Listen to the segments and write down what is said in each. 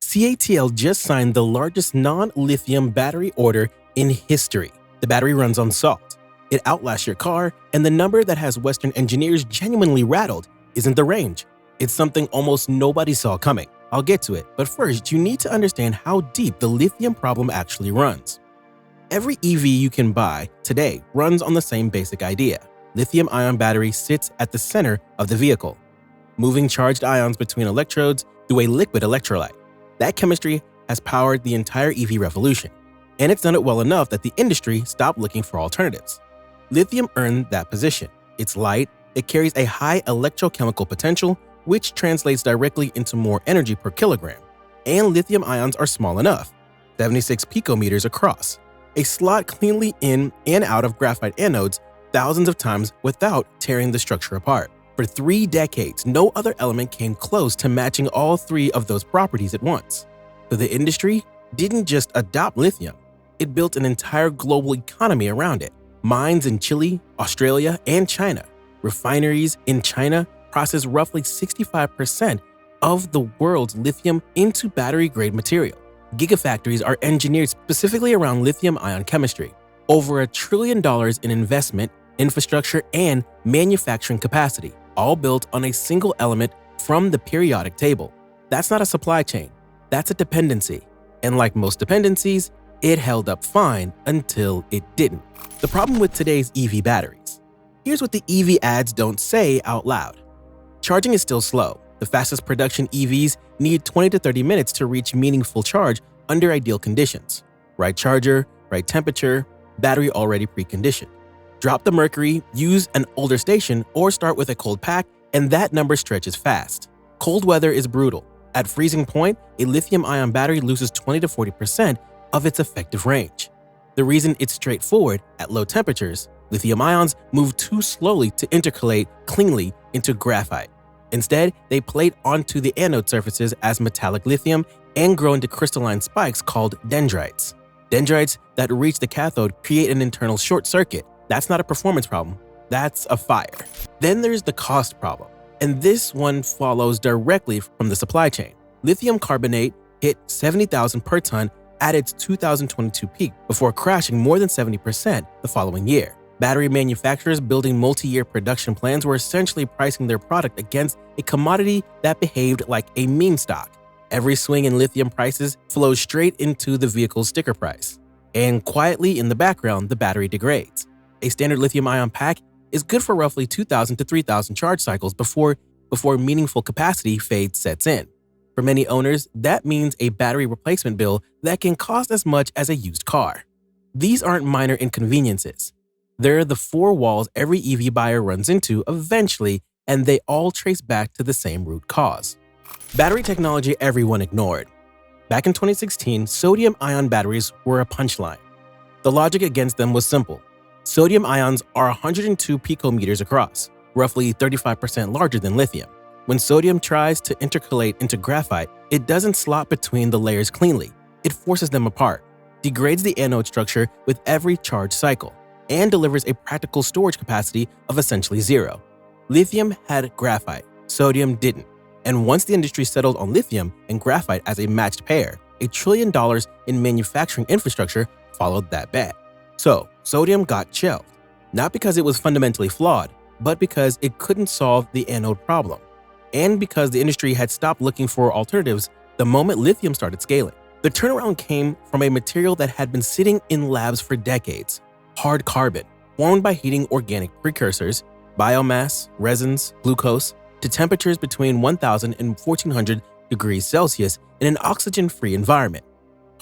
CATL just signed the largest non-lithium battery order in history. The battery runs on salt. It outlasts your car, and the number that has Western engineers genuinely rattled isn't the range. It's something almost nobody saw coming. I'll get to it, but first you need to understand how deep the lithium problem actually runs. Every EV you can buy today runs on the same basic idea. Lithium-ion battery sits at the center of the vehicle, moving charged ions between electrodes through a liquid electrolyte. That chemistry has powered the entire EV revolution, and it's done it well enough that the industry stopped looking for alternatives. Lithium earned that position. It's light, it carries a high electrochemical potential, which translates directly into more energy per kilogram, and lithium ions are small enough, 76 picometers across. A slot cleanly in and out of graphite anodes thousands of times without tearing the structure apart. For 3 decades, no other element came close to matching all 3 of those properties at once. So the industry didn't just adopt lithium, it built an entire global economy around it. Mines in Chile, Australia, and China. Refineries in China process roughly 65% of the world's lithium into battery-grade material. Gigafactories are engineered specifically around lithium-ion chemistry. Over $1 trillion in investment, infrastructure, and manufacturing capacity, all built on a single element from the periodic table. That's not a supply chain, that's a dependency. And like most dependencies, it held up fine until it didn't. The problem with today's EV batteries. Here's what the EV ads don't say out loud. Charging is still slow. The fastest production EVs need 20 to 30 minutes to reach meaningful charge under ideal conditions. Right charger, right temperature, battery already preconditioned. Drop the mercury, use an older station, or start with a cold pack, and that number stretches fast. Cold weather is brutal. At freezing point, a lithium-ion battery loses 20 to 40% of its effective range. The reason it's straightforward: at low temperatures, lithium ions move too slowly to intercalate cleanly into graphite. Instead, they plate onto the anode surfaces as metallic lithium and grow into crystalline spikes called dendrites. Dendrites that reach the cathode create an internal short circuit. That's not a performance problem, that's a fire. Then there's the cost problem, and this one follows directly from the supply chain. Lithium carbonate hit $70,000 per ton at its 2022 peak before crashing more than 70% the following year. Battery manufacturers building multi-year production plans were essentially pricing their product against a commodity that behaved like a meme stock. Every swing in lithium prices flows straight into the vehicle's sticker price. And quietly in the background, the battery degrades. A standard lithium-ion pack is good for roughly 2,000 to 3,000 charge cycles before meaningful capacity fade sets in. For many owners, that means a battery replacement bill that can cost as much as a used car. These aren't minor inconveniences. They're the 4 walls every EV buyer runs into eventually, and they all trace back to the same root cause. Battery technology everyone ignored. Back in 2016, sodium-ion batteries were a punchline. The logic against them was simple. Sodium ions are 102 picometers across, roughly 35% larger than lithium. When sodium tries to intercalate into graphite, it doesn't slot between the layers cleanly. It forces them apart, degrades the anode structure with every charge cycle, and delivers a practical storage capacity of essentially 0. Lithium had graphite, sodium didn't. And once the industry settled on lithium and graphite as a matched pair, $1 trillion in manufacturing infrastructure followed that bet. So, sodium got shelved, not because it was fundamentally flawed, but because it couldn't solve the anode problem, and because the industry had stopped looking for alternatives the moment lithium started scaling. The turnaround came from a material that had been sitting in labs for decades: hard carbon, formed by heating organic precursors, biomass, resins, glucose, to temperatures between 1,000 and 1,400 degrees Celsius in an oxygen-free environment.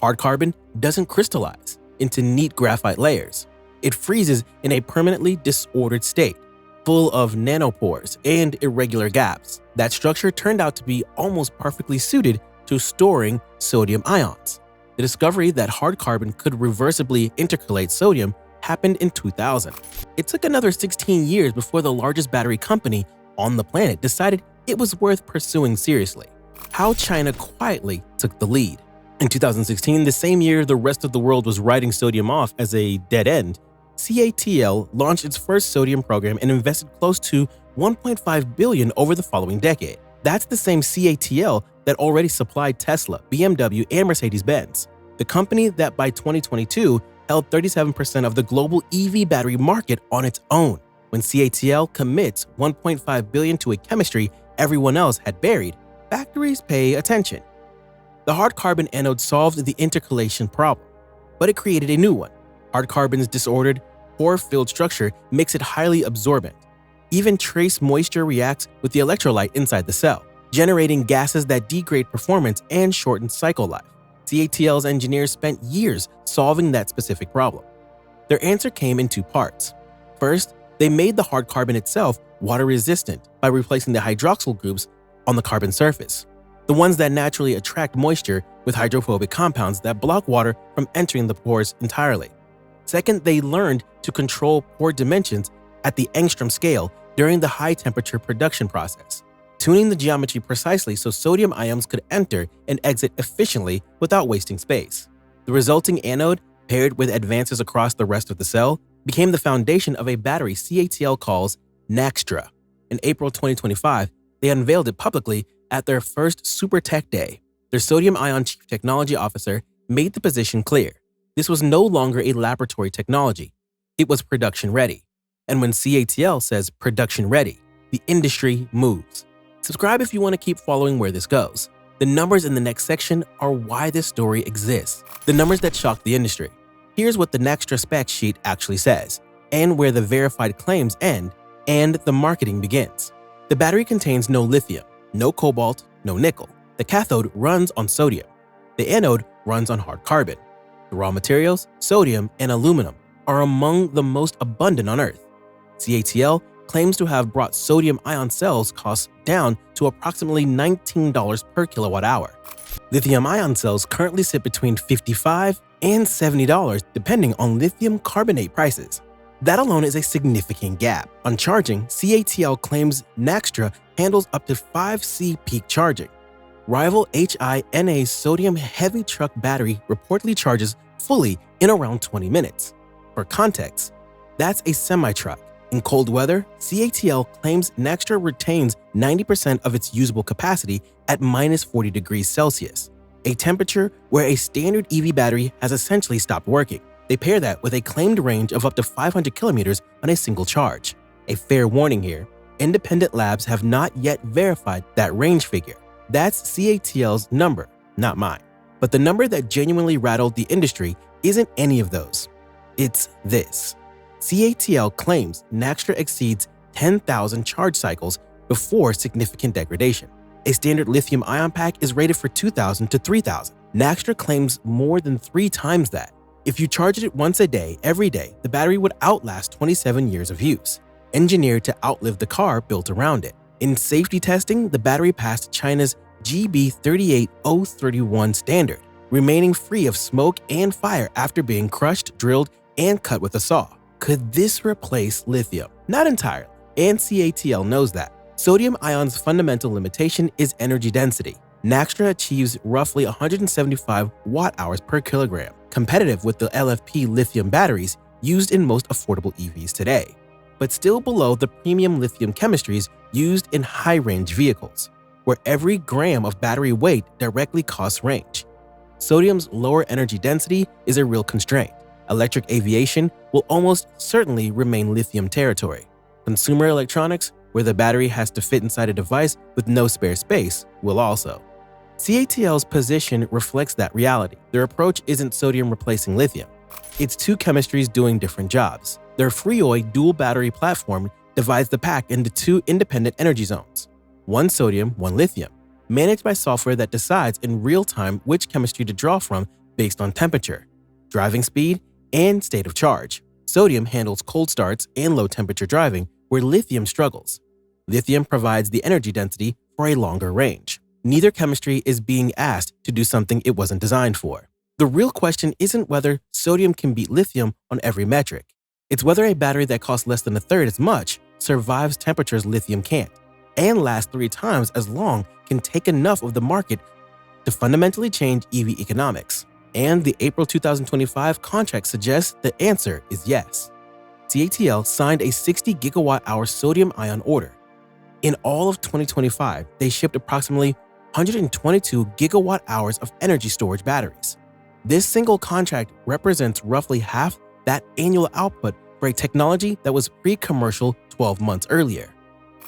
Hard carbon doesn't crystallize into neat graphite layers. It freezes in a permanently disordered state, full of nanopores and irregular gaps. That structure turned out to be almost perfectly suited to storing sodium ions. The discovery that hard carbon could reversibly intercalate sodium happened in 2000. It took another 16 years before the largest battery company on the planet decided it was worth pursuing seriously. How China quietly took the lead. In 2016, the same year the rest of the world was writing sodium off as a dead end, CATL launched its first sodium program and invested close to $1.5 billion over the following decade. That's the same CATL that already supplied Tesla, BMW, and Mercedes-Benz. The company that by 2022 held 37% of the global EV battery market on its own. When CATL commits $1.5 billion to a chemistry everyone else had buried, factories pay attention. The hard carbon anode solved the intercalation problem, but it created a new one. Hard carbon's disordered, pore-filled structure makes it highly absorbent. Even trace moisture reacts with the electrolyte inside the cell, generating gases that degrade performance and shorten cycle life. CATL's engineers spent years solving that specific problem. Their answer came in two parts. First, they made the hard carbon itself water-resistant by replacing the hydroxyl groups on the carbon surface, the ones that naturally attract moisture, with hydrophobic compounds that block water from entering the pores entirely. Second, they learned to control pore dimensions at the angstrom scale during the high-temperature production process, tuning the geometry precisely so sodium ions could enter and exit efficiently without wasting space. The resulting anode, paired with advances across the rest of the cell, became the foundation of a battery CATL calls Naxtra. In April 2025, they unveiled it publicly at their first Super Tech Day. Their sodium-ion chief technology officer made the position clear. This was no longer a laboratory technology. It was production-ready. And when CATL says production-ready, the industry moves. Subscribe if you want to keep following where this goes. The numbers in the next section are why this story exists. The numbers that shock the industry. Here's what the Naxtra spec sheet actually says, and where the verified claims end and the marketing begins. The battery contains no lithium, no cobalt, no nickel. The cathode runs on sodium. The anode runs on hard carbon. The raw materials, sodium and aluminum, are among the most abundant on Earth. CATL claims to have brought sodium-ion cells costs down to approximately $19 per kilowatt hour. Lithium-ion cells currently sit between $55 and $70 depending on lithium carbonate prices. That alone is a significant gap. On charging, CATL claims Naxtra handles up to 5C peak charging. Rival HINA's sodium heavy truck battery reportedly charges fully in around 20 minutes. For context, that's a semi-truck. In cold weather, CATL claims Naxtra retains 90% of its usable capacity at minus 40 degrees Celsius, a temperature where a standard EV battery has essentially stopped working. They pair that with a claimed range of up to 500 kilometers on a single charge. A fair warning here, independent labs have not yet verified that range figure. That's CATL's number, not mine. But the number that genuinely rattled the industry isn't any of those. It's this. CATL claims Naxtra exceeds 10,000 charge cycles before significant degradation. A standard lithium-ion pack is rated for 2,000 to 3,000. Naxtra claims more than 3 times that. If you charged it once a day, every day, the battery would outlast 27 years of use, engineered to outlive the car built around it. In safety testing, the battery passed China's GB 38031 standard, remaining free of smoke and fire after being crushed, drilled, and cut with a saw. Could this replace lithium? Not entirely, and CATL knows that. Sodium-ion's fundamental limitation is energy density. Naxtra achieves roughly 175 watt-hours per kilogram, competitive with the LFP lithium batteries used in most affordable EVs today, but still below the premium lithium chemistries used in high-range vehicles, where every gram of battery weight directly costs range. Sodium's lower energy density is a real constraint. Electric aviation will almost certainly remain lithium territory. Consumer electronics, where the battery has to fit inside a device with no spare space, will also. CATL's position reflects that reality. Their approach isn't sodium replacing lithium. It's two chemistries doing different jobs. Their Freoid dual battery platform divides the pack into 2 independent energy zones, one sodium, one lithium, managed by software that decides in real time which chemistry to draw from based on temperature, driving speed, and state of charge. Sodium handles cold starts and low temperature driving, where lithium struggles. Lithium provides the energy density for a longer range. Neither chemistry is being asked to do something it wasn't designed for. The real question isn't whether sodium can beat lithium on every metric. It's whether a battery that costs less than a third as much survives temperatures lithium can't, and lasts 3 times as long can take enough of the market to fundamentally change EV economics. And the April 2025 contract suggests the answer is yes. CATL signed a 60 gigawatt-hour sodium-ion order. In all of 2025, they shipped approximately 122 gigawatt hours of energy storage batteries. This single contract represents roughly half that annual output for a technology that was pre-commercial 12 months earlier.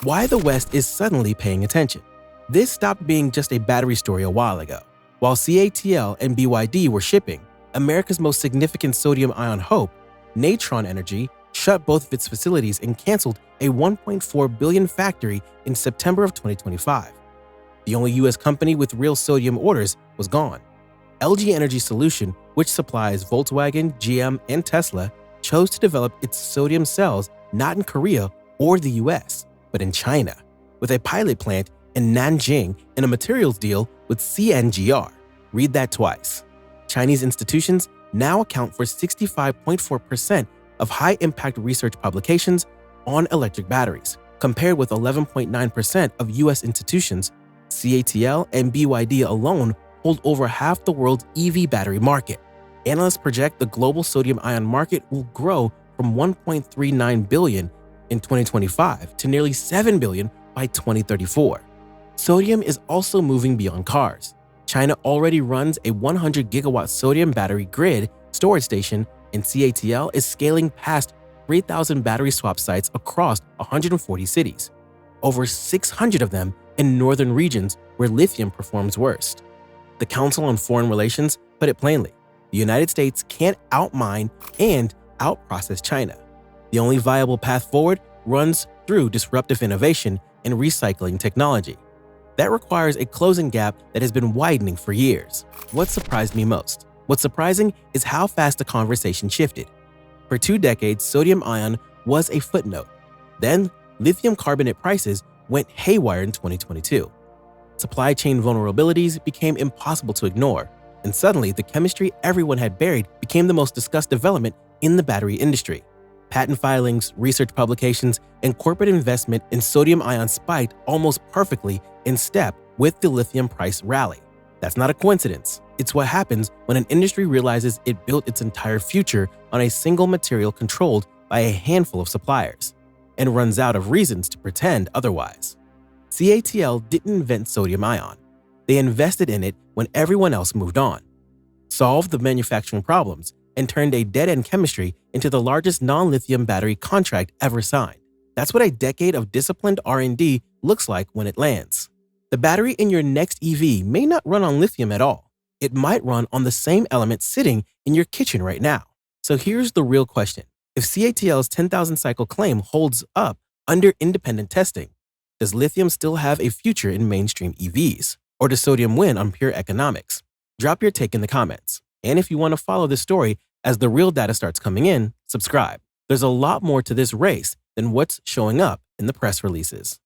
Why the West is suddenly paying attention. This stopped being just a battery story a while ago. While CATL and BYD were shipping, America's most significant sodium-ion hope, Natron Energy, shut both of its facilities and canceled a $1.4 billion factory in September of 2025. The only US company with real sodium orders was gone. LG Energy Solution, which supplies Volkswagen, GM, and Tesla, chose to develop its sodium cells not in Korea or the US, but in China, with a pilot plant in Nanjing and a materials deal with CNGR. Read that twice. Chinese institutions now account for 65.4% of high-impact research publications on electric batteries, compared with 11.9% of US institutions. CATL and BYD alone hold over half the world's EV battery market. Analysts project the global sodium-ion market will grow from $1.39 billion in 2025 to nearly $7 billion by 2034. Sodium is also moving beyond cars. China already runs a 100 gigawatt sodium battery grid storage station, and CATL is scaling past 3,000 battery swap sites across 140 cities, over 600 of them in northern regions where lithium performs worst. The Council on Foreign Relations put it plainly: the United States can't outmine and outprocess China. The only viable path forward runs through disruptive innovation and recycling technology. That requires a closing gap that has been widening for years. What surprised me most? What's surprising is how fast the conversation shifted. For 2 decades, sodium-ion was a footnote. Then, lithium carbonate prices went haywire in 2022. Supply chain vulnerabilities became impossible to ignore, and suddenly the chemistry everyone had buried became the most discussed development in the battery industry. Patent filings, research publications, and corporate investment in sodium-ion spiked almost perfectly in step with the lithium price rally. That's not a coincidence. It's what happens when an industry realizes it built its entire future on a single material controlled by a handful of suppliers, and runs out of reasons to pretend otherwise. CATL didn't invent sodium-ion. They invested in it when everyone else moved on, solved the manufacturing problems, and turned a dead-end chemistry into the largest non-lithium battery contract ever signed. That's what a decade of disciplined R&D looks like when it lands. The battery in your next EV may not run on lithium at all. It might run on the same element sitting in your kitchen right now. So here's the real question. If CATL's 10,000 cycle claim holds up under independent testing, does lithium still have a future in mainstream EVs? Or does sodium win on pure economics? Drop your take in the comments. And if you want to follow this story as the real data starts coming in, subscribe. There's a lot more to this race than what's showing up in the press releases.